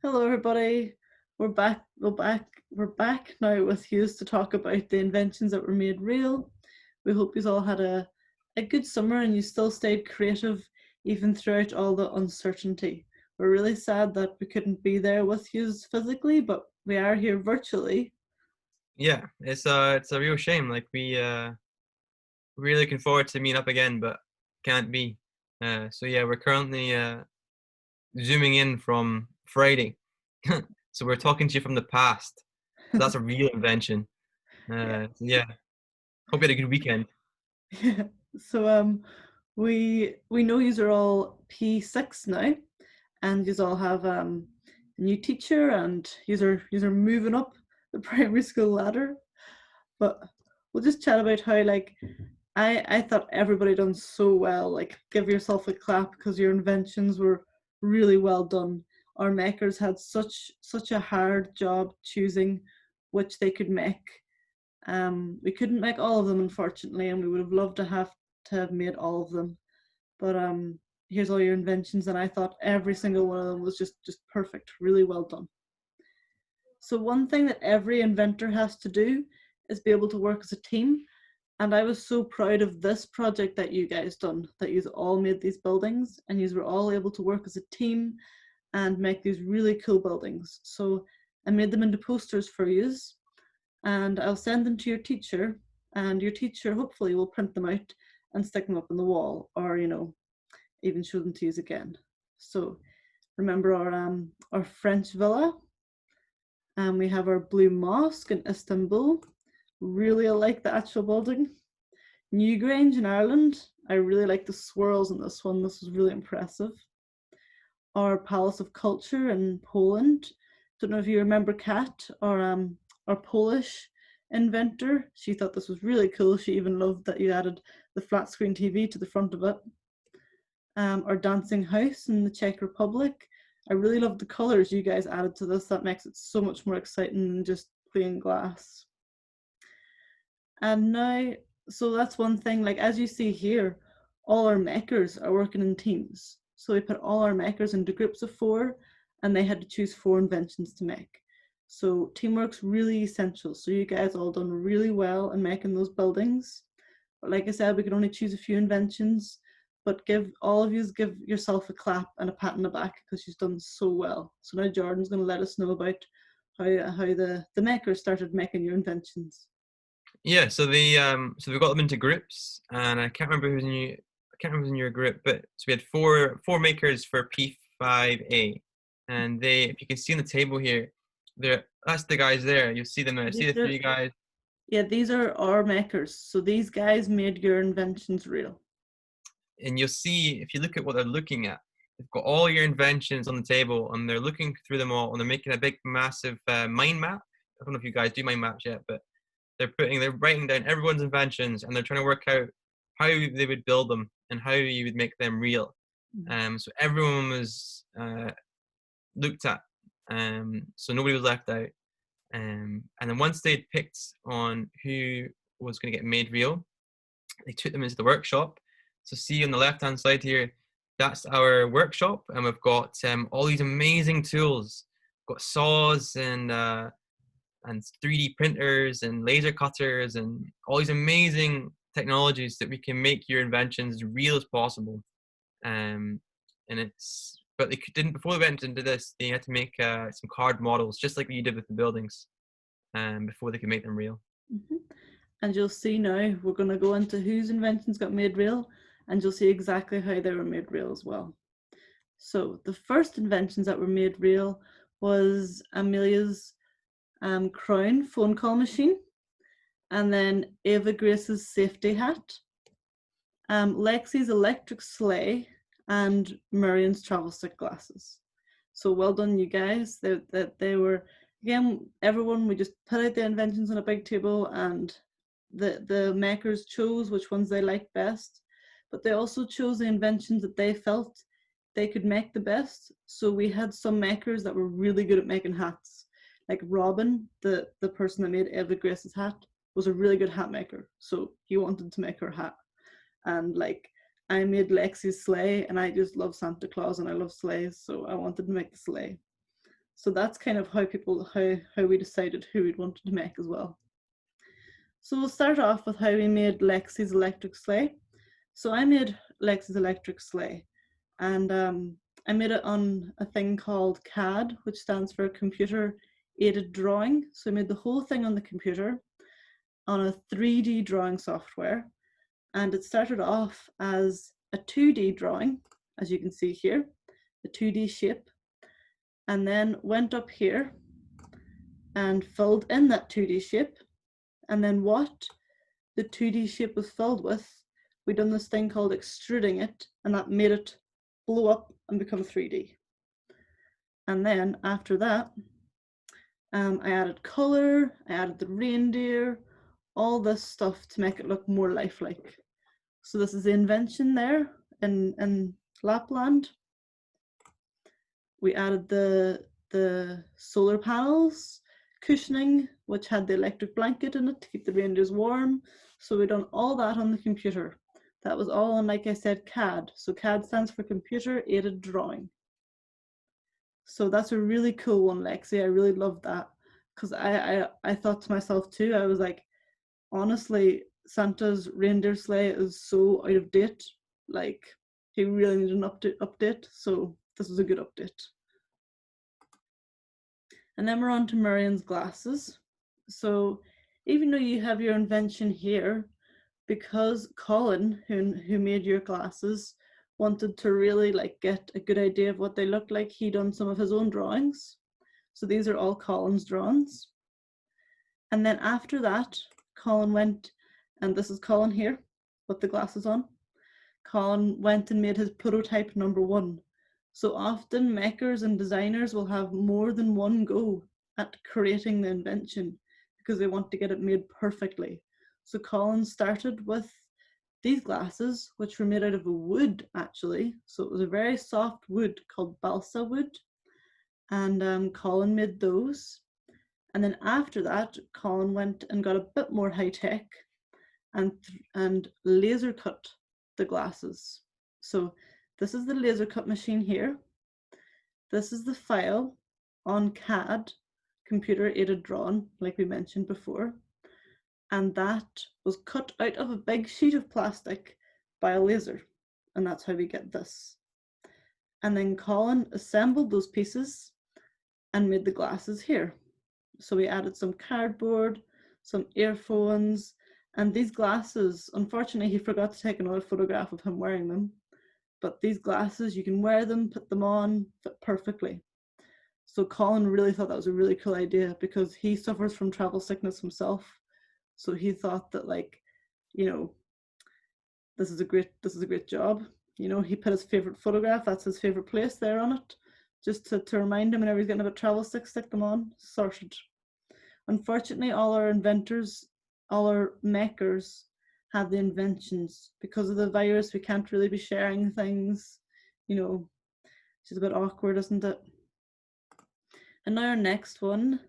Hello, everybody. We're back. We're back now with Hughes to talk about the inventions that were made real. We hope you all had a good summer and you still stayed creative even throughout all the uncertainty. We're really sad that we couldn't be there with Hughes physically, but we are here virtually. Yeah, it's a real shame. Like we're really looking forward to meeting up again, but can't be. So yeah, we're currently zooming in from Friday. So we're talking to you from the past. So that's a real invention. Yeah. So yeah, hope you had a good weekend. Yeah. So we know you are all P6 now, and you all have a new teacher, and you are moving up the primary school ladder. But we'll just chat about how I thought everybody done so well. Like, give yourself a clap because your inventions were really well done. Our makers had such a hard job choosing which they could make. We couldn't make all of them, unfortunately, and we would have loved to have made all of them. But here's all your inventions, and I thought every single one of them was just perfect, really well done. So one thing that every inventor has to do is be able to work as a team. And I was so proud of this project that you guys done, that you all made these buildings and you were all able to work as a team and make these really cool buildings. So I made them into posters for you, and I'll send them to your teacher, and your teacher hopefully will print them out and stick them up on the wall, or even show them to you again. So remember our French villa, and we have our blue mosque in Istanbul. Really like the actual building. Newgrange in Ireland. I really like the swirls in this one. This was really impressive. Our Palace of Culture in Poland. Don't know if you remember Kat, our Polish inventor. She thought this was really cool. She even loved that you added the flat screen TV to the front of it. Our Dancing House in the Czech Republic. I really love the colours you guys added to this. That makes it so much more exciting than just plain glass. And now, so that's one thing, like as you see here, all our makers are working in teams. So we put all our makers into groups of 4 and they had to choose 4 inventions to make. So teamwork's really essential. So you guys all done really well in making those buildings. But like I said, we can only choose a few inventions, but give yourself a clap and a pat on the back because you've done so well. So now Jordan's going to let us know about how the makers started making your inventions. Yeah, so we got them into groups, and I can't remember who's in you. I can't remember who's in your group, but so we had four makers for P5a, and they, if you can see on the table here, that's the guys there. You'll see them there. See These the are, 3 guys. yeah, these are our makers. So these guys made your inventions real. And you'll see if you look at what they're looking at, they've got all your inventions on the table and they're looking through them all and they're making a big massive mind map. I don't know if you guys do mind maps yet, but they're writing down everyone's inventions and they're trying to work out how they would build them and how you would make them real. So everyone was looked at, so nobody was left out. And then once they'd picked on who was going to get made real, they took them into the workshop. So see on the left hand side here, that's our workshop, and we've got all these amazing tools. We've got saws and 3D printers and laser cutters and all these amazing technologies that we can make your inventions as real as possible. And but they didn't, before they went into this, they had to make some card models, just like you did with the buildings, before they could make them real. Mm-hmm. And you'll see now, we're going to go into whose inventions got made real, and you'll see exactly how they were made real as well. So the first inventions that were made real was Amelia's Crown phone call machine, and then Ava Grace's safety hat, Lexi's electric sleigh, and Marian's travel stick glasses. So well done, you guys. They were, again, everyone, we just put out the inventions on a big table and the makers chose which ones they liked best, but they also chose the inventions that they felt they could make the best. So we had some makers that were really good at making hats. Like Robin, the person that made Eva Grace's hat, was a really good hat maker. So he wanted to make her hat. And like I made Lexi's sleigh, and I just love Santa Claus and I love sleighs, so I wanted to make the sleigh. So that's kind of how we decided who we'd wanted to make as well. So we'll start off with how we made Lexi's electric sleigh. So I made Lexi's electric sleigh, and I made it on a thing called CAD, which stands for Computer Aided Drawing. So I made the whole thing on the computer on a 3D drawing software, and it started off as a 2D drawing, as you can see here, the 2D shape, and then went up here and filled in that 2D shape. And then what the 2D shape was filled with, we done this thing called extruding it, and that made it blow up and become 3D. And then after that, I added color, I added the reindeer, all this stuff to make it look more lifelike. So this is the invention there in Lapland. We added the solar panels, cushioning, which had the electric blanket in it to keep the reindeers warm. So we done all that on the computer. That was all on, like I said, CAD. So CAD stands for Computer Aided Drawing. So that's a really cool one, Lexi. I really loved that, because I thought to myself too, I was like, honestly, Santa's reindeer sleigh is so out of date. Like, he really needed an update. So this is a good update. And then we're on to Marian's glasses. So even though you have your invention here, because Colin, who made your glasses, wanted to really like get a good idea of what they looked like, he done some of his own drawings. So these are all Colin's drawings. And then after that, Colin went, and this is Colin here with the glasses on. Colin went and made his prototype #1. So often makers and designers will have more than one go at creating the invention because they want to get it made perfectly. So Colin started with these glasses, which were made out of a wood actually. So it was a very soft wood called balsa wood. And Colin made those. And then after that, Colin went and got a bit more high tech and laser cut the glasses. So this is the laser cut machine here. This is the file on CAD, Computer Aided Drawing, like we mentioned before. And that was cut out of a big sheet of plastic by a laser. And that's how we get this. And then Colin assembled those pieces and made the glasses here. So we added some cardboard, some earphones, and these glasses, unfortunately, he forgot to take another photograph of him wearing them. But these glasses, you can wear them, put them on, fit perfectly. So Colin really thought that was a really cool idea because he suffers from travel sickness himself. So he thought that, like, you know, this is a great job. You know, he put his favorite photograph, that's his favorite place there on it, just to remind him whenever he's getting a bit travel sick, stick them on, sorted. Unfortunately, all our inventors, all our makers have the inventions. Because of the virus, we can't really be sharing things, you know, which is a bit awkward, isn't it? And now our next one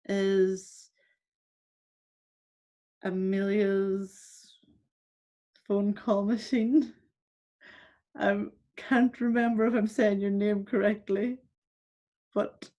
is Amelia's phone call machine. I can't remember if I'm saying your name correctly, but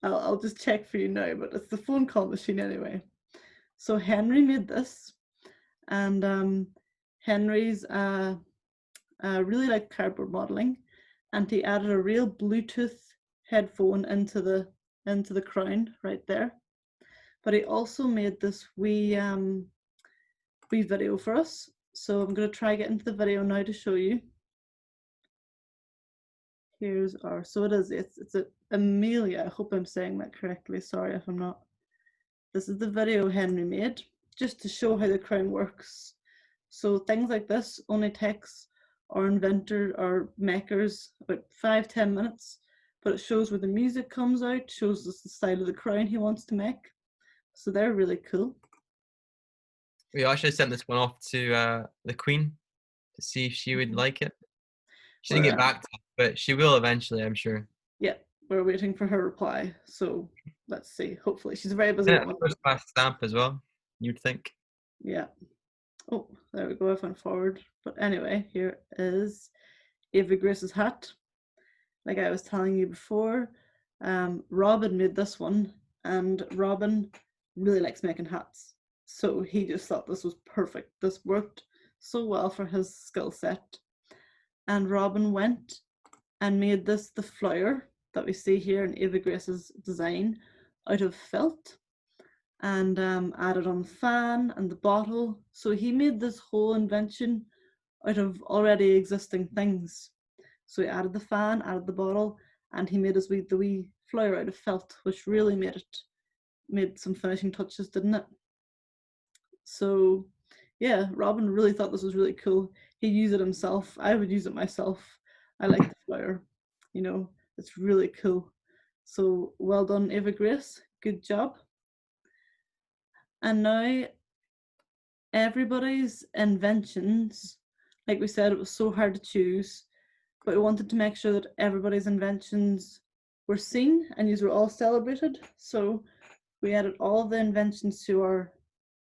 I'll just check for you now, but it's the phone call machine anyway. So Henry made this, and Henry's really like cardboard modeling, and he added a real Bluetooth headphone into the crown right there. But he also made this wee video for us. So I'm going to try get into the video now to show you. Here's our, so it's a Amelia. I hope I'm saying that correctly. Sorry if I'm not. This is the video Henry made just to show how the crown works. So things like this only takes our inventor or makers about 5-10 minutes, but it shows where the music comes out, shows us the style of the crown he wants to make. So they're really cool. We actually sent this one off to the Queen to see if she would like it. She didn't get back to us, but she will eventually, I'm sure. Yeah, we're waiting for her reply. So let's see. Hopefully, she's a very busy woman. First class stamp as well, you'd think. Yeah. Oh, there we go. I went forward. But anyway, here is Ava Grace's hat. Like I was telling you before, Robin made this one, and Robin really likes making hats. So he just thought this was perfect. This worked so well for his skill set. And Robin went and made this the flower that we see here in Ava Grace's design out of felt, and added on the fan and the bottle. So he made this whole invention out of already existing things. So he added the fan, added the bottle, and he made the wee flower out of felt, which really made some finishing touches, didn't it? So yeah, Robin really thought this was really cool. He'd use it himself. I would use it myself. I like the flower. You know, it's really cool. So well done, Ava Grace. Good job. And now everybody's inventions, like we said, it was so hard to choose, but we wanted to make sure that everybody's inventions were seen and these were all celebrated. So we added all of the inventions to our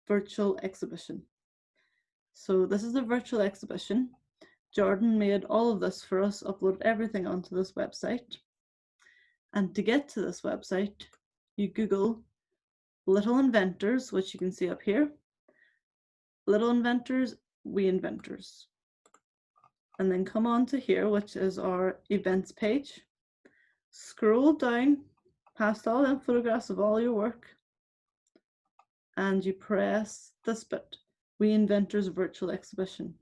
virtual exhibition. So this is the virtual exhibition. Jordan made all of this for us, uploaded everything onto this website. And to get to this website, you Google Little Inventors, which you can see up here. Little Inventors, We Inventors. And then come on to here, which is our events page. Scroll down past all the photographs of all your work, and you press this bit, We Inventors Virtual Exhibition.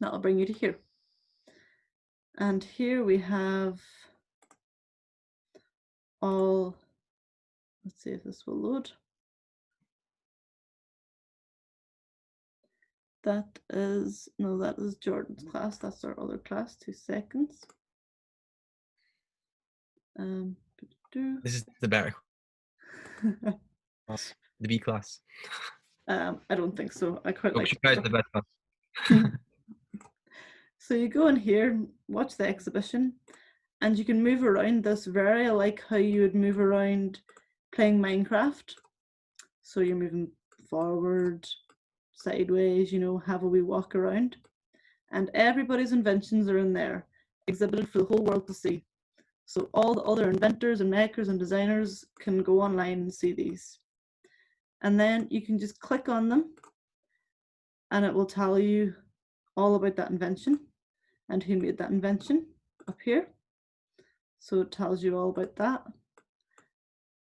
That'll bring you to here. And here we have all, let's see if this will load. That is Jordan's class. That's our other class. 2 seconds. This is the better class, the B class. I don't think so. I quite like the best class. So you go in here, watch the exhibition, and you can move around this very like how you would move around playing Minecraft. So you're moving forward, sideways, you know, have a wee walk around. And everybody's inventions are in there, exhibited for the whole world to see. So all the other inventors and makers and designers can go online and see these. And then you can just click on them and it will tell you all about that invention and who made that invention up here. So it tells you all about that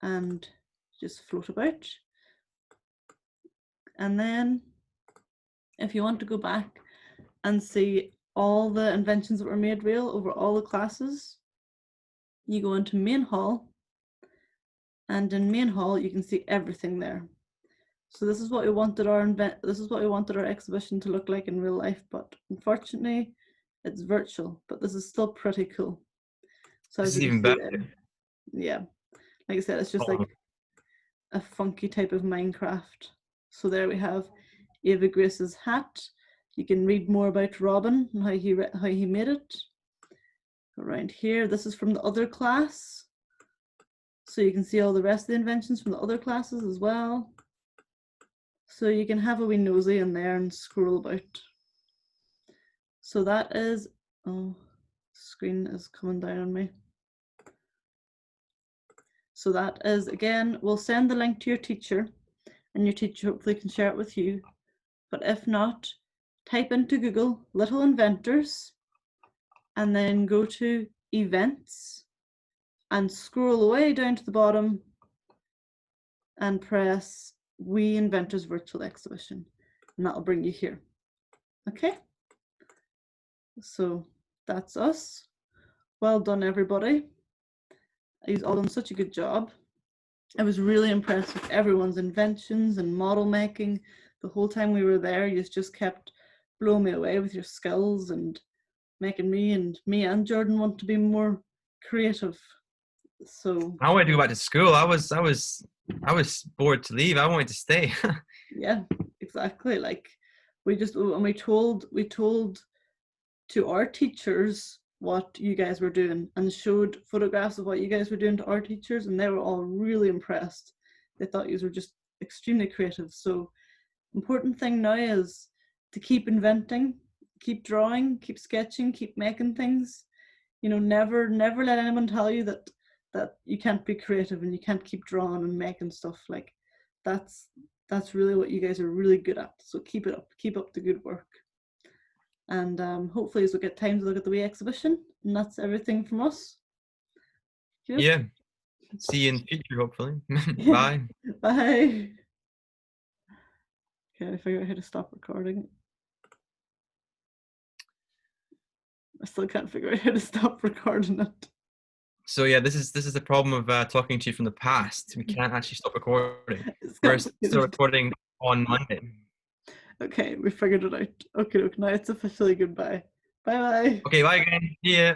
and just float about. And then if you want to go back and see all the inventions that were made real over all the classes, you go into main hall, and in main hall you can see everything there. So this is what we wanted our exhibition to look like in real life, but unfortunately it's virtual, but this is still pretty cool. So this is even better. Yeah, like I said, it's just like a funky type of Minecraft. So there we have Ava Grace's hat. You can read more about Robin and how he made it. Around here, this is from the other class. So you can see all the rest of the inventions from the other classes as well. So you can have a wee nosy in there and scroll about. So that is, oh, screen is coming down on me. So that is, again, we'll send the link to your teacher and your teacher hopefully can share it with you. But if not, type into Google Little Inventors and then go to Events and scroll way down to the bottom and press We Inventors Virtual Exhibition, and that'll bring you here. Okay, so that's us. Well done, everybody. You've all done such a good job. I was really impressed with everyone's inventions and model making. The whole time we were there, you just kept blowing me away with your skills and making me and Jordan want to be more creative. So I wanted to go back to school. I was bored to leave. I wanted to stay. Yeah, exactly. Like we told to our teachers what you guys were doing and showed photographs of what you guys were doing to our teachers, and they were all really impressed. They thought you were just extremely creative. So important thing now is to keep inventing, keep drawing, keep sketching, keep making things. You know, never let anyone tell you that that you can't be creative and you can't keep drawing and making stuff. Like that's really what you guys are really good at. So keep it up, keep up the good work. And hopefully we'll get time to look at the wee exhibition. And that's everything from us. Yep. Yeah. See you in the future, hopefully. Yeah. Bye. Bye. Okay, I figure out how to stop recording. I still can't figure out how to stop recording it. So yeah, this is the problem of talking to you from the past. We can't actually stop recording. We're still recording on Monday. Okay, we figured it out. Okay, now it's officially goodbye. Bye bye. Okay, bye again. See ya.